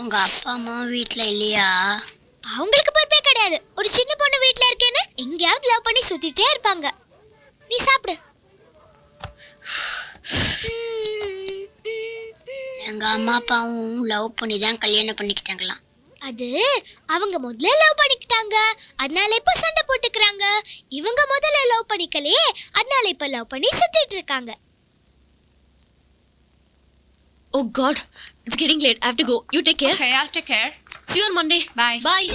உங்க அப்பா அம்மா வீட்ல இல்லையா? அவங்களுக்கு பொறுப்பே கிடையாது. ஒரு சின்ன பொண்ணு வீட்ல இருக்கேன்னு எங்கேயாவது லவ் பண்ணி சுத்திட்டே இருப்பாங்க. நீ சாப்பிடு. எங்க அம்மா அப்பாவும் லவ் பண்ணி தான் கல்யாணம் பண்ணிக்கிட்டாங்களாம். அது அவங்க முதல்ல லவ் பண்ணிக்கிட்டாங்க, அதனால இப்ப சண்டை போட்டுக்கறாங்க. இவங்க முதல்ல லவ் பண்ணிக்கலையே, அதனால இப்ப லவ் பண்ணி சுத்திட்டு இருக்காங்க. Oh God, it's getting late. I have to go. You take care. Okay, I'll take care. See you on Monday. Bye. Bye.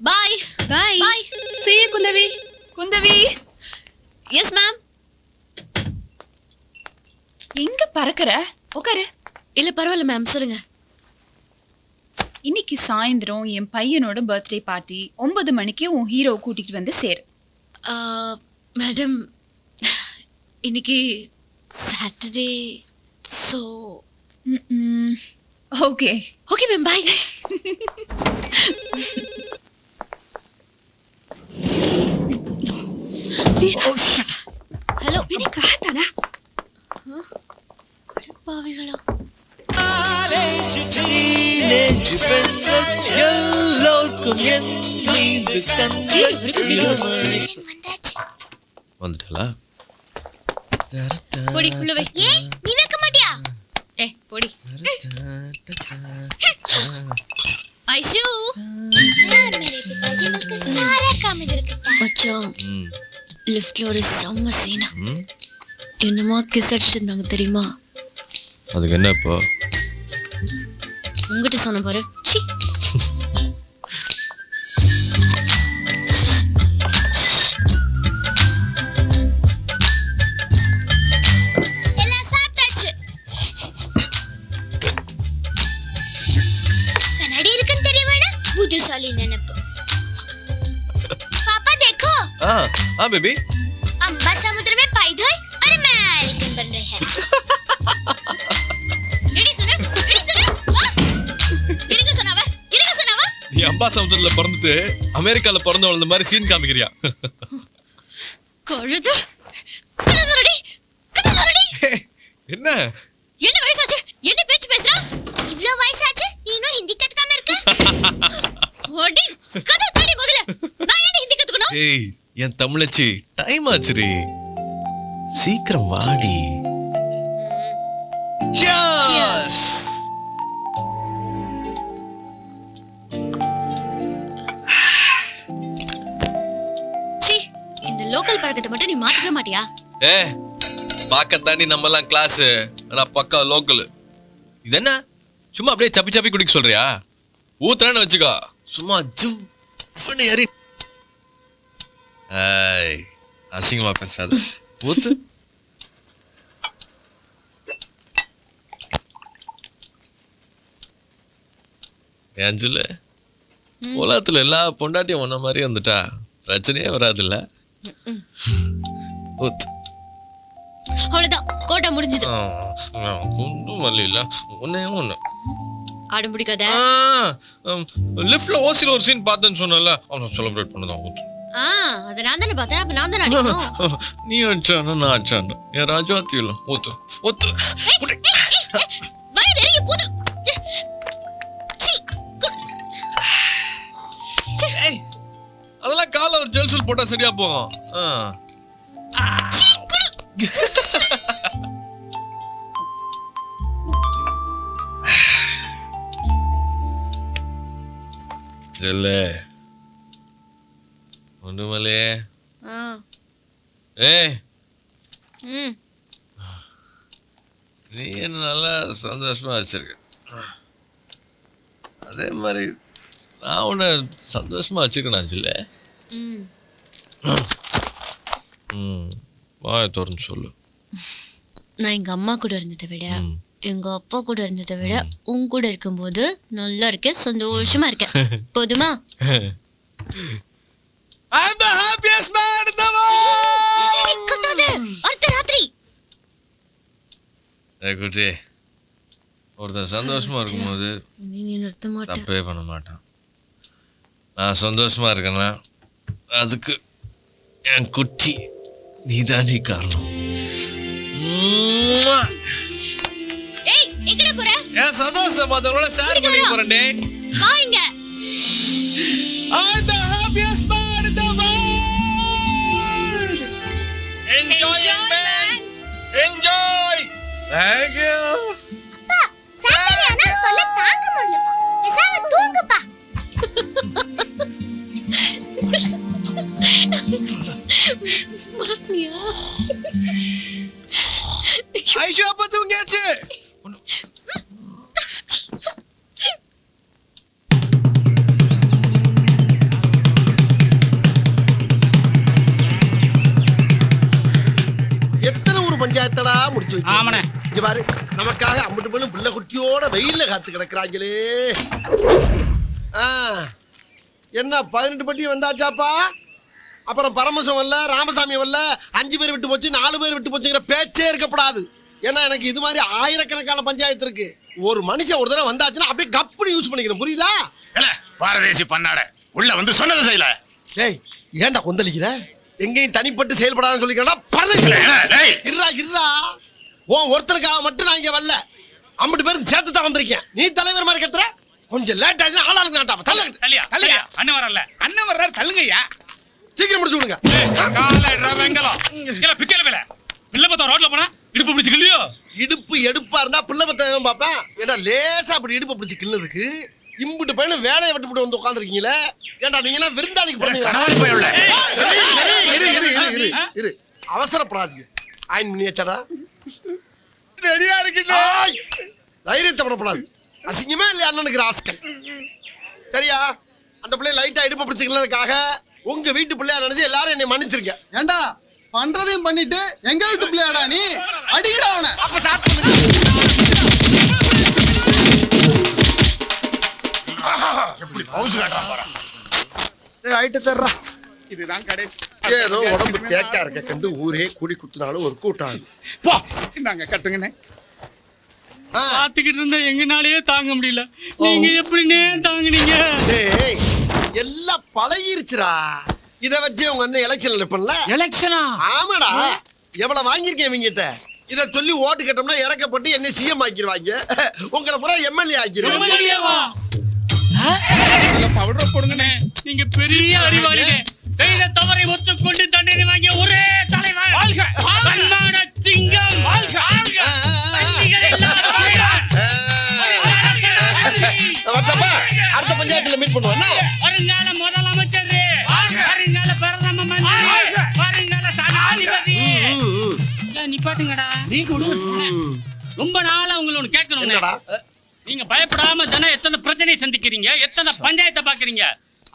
Bye. Bye. Bye. See you, Kundavi. Kundavi. Yes, ma'am. எங்க பறக்கற? உட்காரு. இல்ல பரவாயில்ல ma'am, சொல்லுங்க. இன்னைக்கு சாயந்தரம் என் பையனோட birthday party 9 மணிக்கு உன் ஹீரோ கூட்டிட்டு வந்து சேரு. மேடம், இன்னைக்கு Saturday, so okay okay ma'am, bye. Hello, मैंने कहा था ना. பாவிகளா. வந்துட்டலா? பொடி உள்ள வை. ஏய், நீ வைக்க மாட்டியா? பொடி. ஐஷு, यार मेरे पिताजी मिलकर सारा काम इधर करता है. மச்சான், லிஃப்ட்ல ஒரு செம்ம சீனா. என்னமா கிஸ் அடிச்சிட்டு இருந்தாங்க தெரியுமா? அதுக்கு என்ன இப்போ? உங்ககிட்ட சொன்ன பாரு. சி. எல்லாம் சாப்பிட்டாச்சு. கண்ணாடி இருக்குன்னு தெரியவேனா? புத்திசாலி நினைப்பு. पापा देखो, हाँ बेबी. अम्बा समुद्र में पाई धोए और अमेरिकन बन रहे हैं. எடி சொன்ன? எனக்கு சொன்னாவ? நீ அம்பா சமுத்திரத்துல பிறந்துட்டு அமெரிக்கால பிறந்து வளர்ந்த மாதிரி சீன் காமிக்கிறியா? கழுது. என்ன என்ன வயசாச்சு? என்ன பேச்சு பேசுறா? இவ்ளோ வயசாச்சு நீ இன்னும் ஹிந்தி கத்துக்காம இருக்க? ஓடி கதை தாடி முதல்ல. நான் ஏன் ஹிந்தி கத்துக்கணும்? ஏய், என் தமிழச்சி, டைம் ஆச்சுடி, சீக்கிரம் வாடி. Cheers. சீ, இந்த லோக்கல் பழக்கத்தை மட்டும் நீ மாத்திக்க மாட்டியா? பாக்கத்தாண்டி நம்ம எல்லாம் கிளாஸ், ஆனா பக்கா லோக்கல். இது என்ன சும்மா அப்படியே சப்பி சப்பி குடிக்க சொல்றியா? ஊத்துறேன்னு வச்சுக்கோ, சும்மா ஜிவ்னு ஏறி. ஏய், அசிங்கமா பேசாத, ஊத்து. ஏஞ்சல, உலகத்துல எல்லா பொண்டாட்டியும் ஒன்ன மாதிரி வந்துட்டா பிரச்சனையே வராதுல்ல. ஊத்து. அவ்வளவுதான், கோட்டை முடிஞ்சது. குண்டும் வரல, ஒன்னே ஒண்ணு. ஆடு முடிக்காத. லிஃப்ட்ல ஓசில ஒரு சீன் பார்த்தேன்னு சொன்னல, அவன் செலிப்ரேட் பண்ணதான். ஊத்து. அத நான் தானே பார்த்தேன், அப்ப நான் தானே அடிக்கணும். நீ அடிச்சானா நான் அடிச்சானா, என் ராஜாத்தி இல்ல. ஊத்து ஊத்து. வயிறு எரிய போது. அதெல்லாம் கால ஒரு ஜெல்சல் போட்டா சரியா போகும். ஜெல்லே ஒண்ணுமலே. ஏய், நீ என்ன நல்லா சந்தோஷமா வச்சிருக்க, அதே மாதிரி நான் உன்னை சந்தோஷமா வச்சிருக்கேன் ஜில்ல. வாய திறந்து சொல்லு. நான் எங்க அம்மா கூட இருந்ததை விட எங்க அப்பா கூட இருந்ததை விட உன் கூட இருக்கும்போது நல்லா இருக்கேன், சந்தோஷமா இருக்கேன். போதுமா? I am the happiest man in the world. கத்தாத, அடுத்த ராத்திரி. ஏய் குட்டி, ஒருத்தன் சந்தோஷமா இருக்கும்போது நீ நிறுத்த மாட்டேன். தப்பே பண்ண மாட்டான். நான் சந்தோஷமா இருக்கேன்னா அதுக்கு என் குட்டி நீதாண்டி காரணம். ஏய், எங்கடா போற? என் சந்தோஷத்தை மத்தவங்களோட ஷேர் பண்ணி போறேன்டே. வாங்க. I'm the happiest man in the world. Enjoy man. Enjoy. Thank you. அப்பா சாப்பிடுறியானா சொல்ல தாங்க முடியலப்பா. பேசாம தூங்குப்பா. ஐஷு அப்பா தூங்கியாச்சு. எத்தனை ஒரு பஞ்சாயத்தடா முடிச்சு வச்சு. ஆமாண்ணே. இங்க பாரு, நமக்காக அம்பட்டு பெண்ணும் பிள்ளை குட்டியோட வெயில்ல காத்து கிடக்குறாங்களே. என்ன 18 பட்டி வந்தாச்சாப்பா? அப்புறம் பரமசம் வரல, ராமசாமி வரல, 5 பேர் விட்டு போச்சு, 4 பேர் விட்டு போச்சுங்கிற பேச்சே இருக்கப்படாது. ஏன்னா எனக்கு இது மாதிரி ஆயிரக்கணக்கான பஞ்சாயத்து இருக்கு. ஒரு மனுஷன் ஒரு தடவை வந்தாச்சுன்னா அப்படியே கப்புனு யூஸ் பண்ணிக்கணும், புரியுதா? பாரதேசி பண்ணாட உள்ள வந்து சொன்னது செய்யல. டேய் ஏன்டா கொந்தளிக்கிற? எங்கேயும் தனிப்பட்டு செயல்படாதுன்னு சொல்லிக்கிறா. இருடா இருடா, உன் ஒருத்தருக்காக மட்டும் நான் இங்க வரல, 50 பேருக்கு சேர்த்து தான் வந்திருக்கேன். நீ தலைவர் மாதிரி கத்துற, கொஞ்சம் லேட் ஆச்சு. ஆளாளுங்க நாட்டாப்பா தள்ளுங்க. தள்ளியா அண்ணன் வரல. அண்ணன் வர்றாரு, தள்ளுங்கய்யா. சீக்கிரம் முடிச்சு விடுங்க. காலைடா வெங்கலம் கீழ பிக்கல மேல பிள்ளை பத்த ரோட்ல போனா இடுப்பு பிடிச்சு கிள்ளியோ. இடுப்பு எடுப்பா இருந்தா பிள்ளை பத்தவன் பாப்பேன். ஏன்னா லேசா அப்படி இடுப்பு பிடிச்சு கிள்ளதுக்கு இம்புட்டு பையனும் வேலையை விட்டு வந்து உட்காந்துருக்கீங்களே. ஏன்டா நீங்க எல்லாம் விருந்தாளிக்கு போறீங்க. இரு அவசரப்படாதீங்க. ஆயின் பண்ணியாச்சாடா? ரெடியா இருக்கீங்க? தைரியத்தை விடப்படாது. அசிங்கமே இல்லையா அண்ணனுக்கு ஆஸ்கல். சரியா? அந்த பிள்ளை லைட்டா இடுப்பு பிடிச்சிக்கிறதுக்காக உங்க வீட்டு பிள்ளையா நினைச்சு எல்லாரும் என்னை மன்னிச்சிருக்க. ஏண்டா பண்றதையும் பண்ணிட்டு எங்க வீட்டு பிள்ளையாடா நீ? அடிக்கடா அவனை. அப்ப ஸ்டார்ட் பண்ணுங்க. எப்படி பவுஸ் காட்டறா பாரு. டேய் ஐட்ட தர்றா. இதுதான் கடைசி. ஏதோ உடம்பு தேக்கா இருக்க கண்டு ஊரே கூடி குத்துனாலும் ஒரு கூட்டாது. போ இந்தாங்க கட்டுங்கண்ணே. பாத்துக்கிட்டு இருந்தா எங்கனாலயே தாங்க முடியல. நீங்க எப்படினே தாங்குனீங்க? டேய் எல்லாம் பழகிருச்சுடா. இத வச்சு உங்க அண்ணன் எலெக்ஷன்ல நிப்பல்ல. எலெக்ஷனா? ஆமாடா. எவ்வளவு வாங்கிருக்கேன் இவங்கிட்ட. இத சொல்லி ஓட்டு கேட்டோம்னா இறக்கப்பட்டு என்ன சிஎம் ஆக்கிடுவாங்க. உங்களை பூரா எம்எல்ஏ ஆக்கிடுவாங்க. எம்எல்ஏவா? பவுடர் போடுங்கண்ணே. நீங்க பெரிய அறிவாளிங்க. செய்த தவறை ஒத்துக்கொண்டு தண்டனை வாங்கிய ஒரே தலைவர். வாழ்க! சன்மான சிங்கம். வாழ்க! அடுத்த பஞ்சாயத்துல மீட் பண்ணுவோம். வருங்கால முதலமைச்சர், வருங்கால பிரதம மந்திரி, வருங்கால சனாதிபதி. நிப்பாட்டுங்கடா. நீங்க ரொம்ப நாளா உங்களை கேட்கணும். நீங்க பயப்படாம தானே எத்தனை பிரச்சனையை சந்திக்கிறீங்க, எத்தனை பஞ்சாயத்தை பாக்குறீங்க.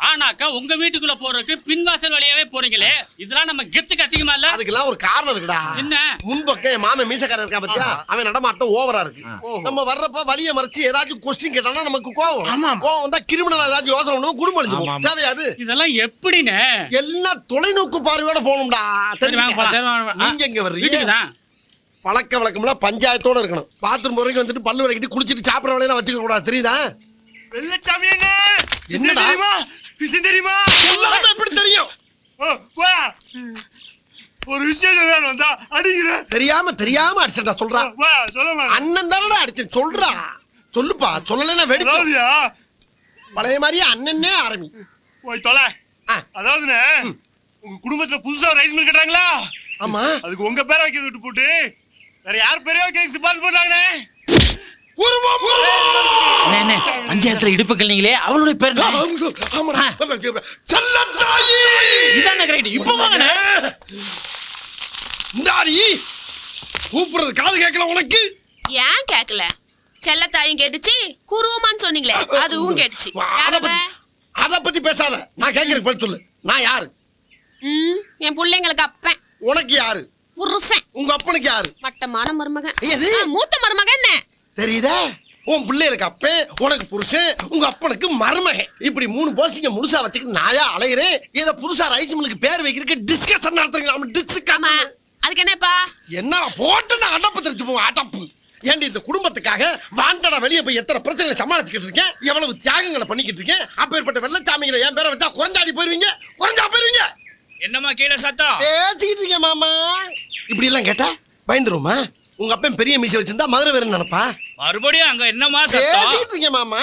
ஆனாக்கா உங்க வீட்டுக்குள்ள போறதுக்கு பின்வாசல் வழியாவே போறீங்களே, இதெல்லாம் நம்ம கெத்துக்கு அசிங்கமா இல்ல? அதுக்கெல்லாம் ஒரு காரணம் இருக்குடா. என்ன? முன்பக்கம் என் மாமன் மீசக்காரன் இருக்கா பத்தியா, அவன் நடமாட்டம் ஓவரா இருக்கு. நம்ம வர்றப்ப வழிய மறைச்சு ஏதாச்சும் கொஸ்டின் கேட்டானா நமக்கு கோவம் வந்தா கிரிமினல் ஏதாச்சும் யோசனை பண்ணுவோம், குடும்பம் அழிஞ்சு போகும். தேவையாது? இதெல்லாம் எப்படின்னு எல்லாம் தொலைநோக்கு பார்வையோட போகணும்டா. நீங்க எங்க வர்றீங்க? பழக்க வழக்கம்லாம் பஞ்சாயத்தோட இருக்கணும். பாத்ரூம் போறவங்க வந்துட்டு பல்லு விளக்கிட்டு குளிச்சிட்டு சாப்பிடற வேலையெல்லாம் வச்சுக்க கூடாது, தெரியுதா? என்னடா தெரியுமா? சொல்லாம எப்படி தெரியும்? ஒரு விஷயம் வேணும் வந்தா அடிக்கிற. தெரியாம அடிச்சா சொல்றா. அண்ணன் தானடா அடிச்சேன், சொல்றா. சொல்லுப்பா, சொல்லலைன்னா வெடிச்சு. பழைய மாதிரியே அண்ணனே ஆரம்பி. போய் தொலை. அதாவதுண்ணே, உங்க குடும்பத்துல புதுசா ரைஸ் மில் கட்டுறாங்களா? ஆமா. அதுக்கு உங்க பேரை வைக்க விட்டு போட்டு வேற யார் பேரையோ கேக் சிபாரிசு பண்றாங்கண்ணே. பஞ்சாயத்துல இடுப்பு கிள்னீங்களே, அவளுடைய பேர் கூப்பிடுறது காது கேட்கல உனக்கு? ஏன் கேட்கல? செல்லத்தாயும் கேட்டுச்சு, குருவமான்னு சொன்னீங்களே அதுவும் கேட்டுச்சு. அத பத்தி பேசாத. நான் கேட்கறேன், பதில் சொல்லு. நான் யாரு? என் பிள்ளைங்களுக்கு அப்பன். உனக்கு யாரு? புருஷன். உங்க அப்பனுக்கு யாரு? மட்டமான மருமகன். எது? மூத்த மருமகன். என்ன தெரியுதா? உன் பிள்ளைகளுக்கு அப்பன், உனக்கு புருஷன், உங்க அப்பனுக்கு மருமகன். இப்படி 3 போஸ்டிங்க முழுசா வச்சுக்கிட்டு நாயா அலையிறேன். ஏதோ புதுசா ரைஸ் மில்லுக்கு பேர் வைக்கிறதுக்கு டிஸ்கஷன் நடத்துறீங்க. அதுக்கு என்னப்பா? என்ன போட்டு நான் அடப்பு தெரிஞ்சு போவோம். அடப்பு ஏண்டி இந்த குடும்பத்துக்காக வாண்டடா வெளியே போய் எத்தனை பிரச்சனைகளை சமாளிச்சுக்கிட்டு இருக்கேன், எவ்வளவு தியாகங்களை பண்ணிக்கிட்டு இருக்கேன். அப்பேற்பட்ட வெள்ளச்சாமிகளை என் பேரை வச்சா குறைஞ்சாடி போயிருவீங்க. என்னமா கீழே சத்தம் பேசிக்கிட்டு இருக்கேன் மாமா. இப்படி எல்லாம் கேட்டா பயந்துருமா? உங்க அப்பன் பெரிய மீசை வச்சிருந்தா மதுரை வேற நினைப்பா. மறுபடியும் அங்க என்னமா சத்தம்? பேசிக்கிட்டு இருக்கேன் மாமா.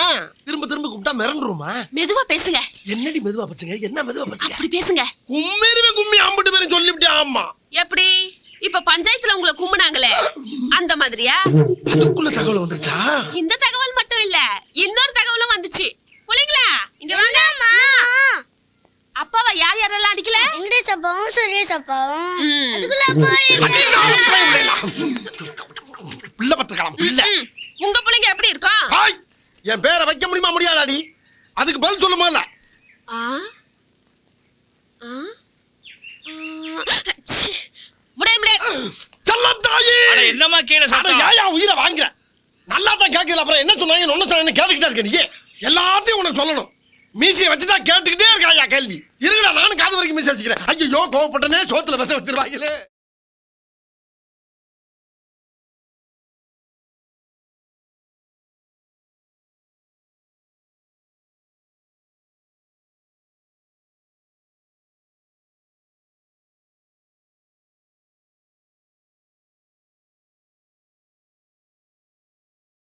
திரும்ப திரும்ப கூப்பிட்டா மிரண்டுருமா? மெதுவா பேசுங்க. என்னடி மெதுவா பச்சுங்க? என்ன மெதுவா பச்சுங்க? அப்படி பேசுங்க. கும்மேருமே கும்மி அம்பிட்டு பேரும் சொல்லிவிட்டேன். ஆமா. எப்படி இப்ப பஞ்சாயத்துல உங்களை கும்பினாங்களே அந்த மாதிரியா? அதுக்குள்ள தகவல் வந்துருச்சா? இந்த தகவல் மட்டும் இல்ல, இன்னொரு தகவலும் வந்துச்சு. புள்ளைங்களா இங்க வாங்க. அப்பாவை யார் யாரெல்லாம் அடிக்கல? வெங்கடேஷ் அப்பாவும் சுரேஷ் அப்பாவும். ம். அதுக்குள்ள அப்பா பிள்ளை பத்துக்கலாம் பிள்ளை. உங்க பிள்ளைங்க எப்படி இருக்கும்? ஹாய், என் பேரை வைக்க முடியுமா முடியாதாடி? அதுக்கு பதில் சொல்லுமா இல்ல? ஆ? ஆ? ச்சீ. முடியாது. செல்லத்தாயி. அட என்னமா கீழே அட சத்தம்? ஏயா உயிரை வாங்குற? நல்லா தான் கேட்கல, அப்புறம் என்ன சொன்னாங்க ஒன்னு சொன்னாங்க கேட்டுக்கிட்டே இருக்க நீ. எல்லாத்தையும் உனக்கு சொல்லணும். மீசியை வச்சுதான் கேட்டுக்கிட்டே இருக்காயா கேள்வி. இருங்கடா நானும் காது வரைக்கும் மீசி வச்சுக்கிறேன். ஐயோ கோவப்பட்டனே, சோத்துல விஷம் வச்சிருவாங்களே.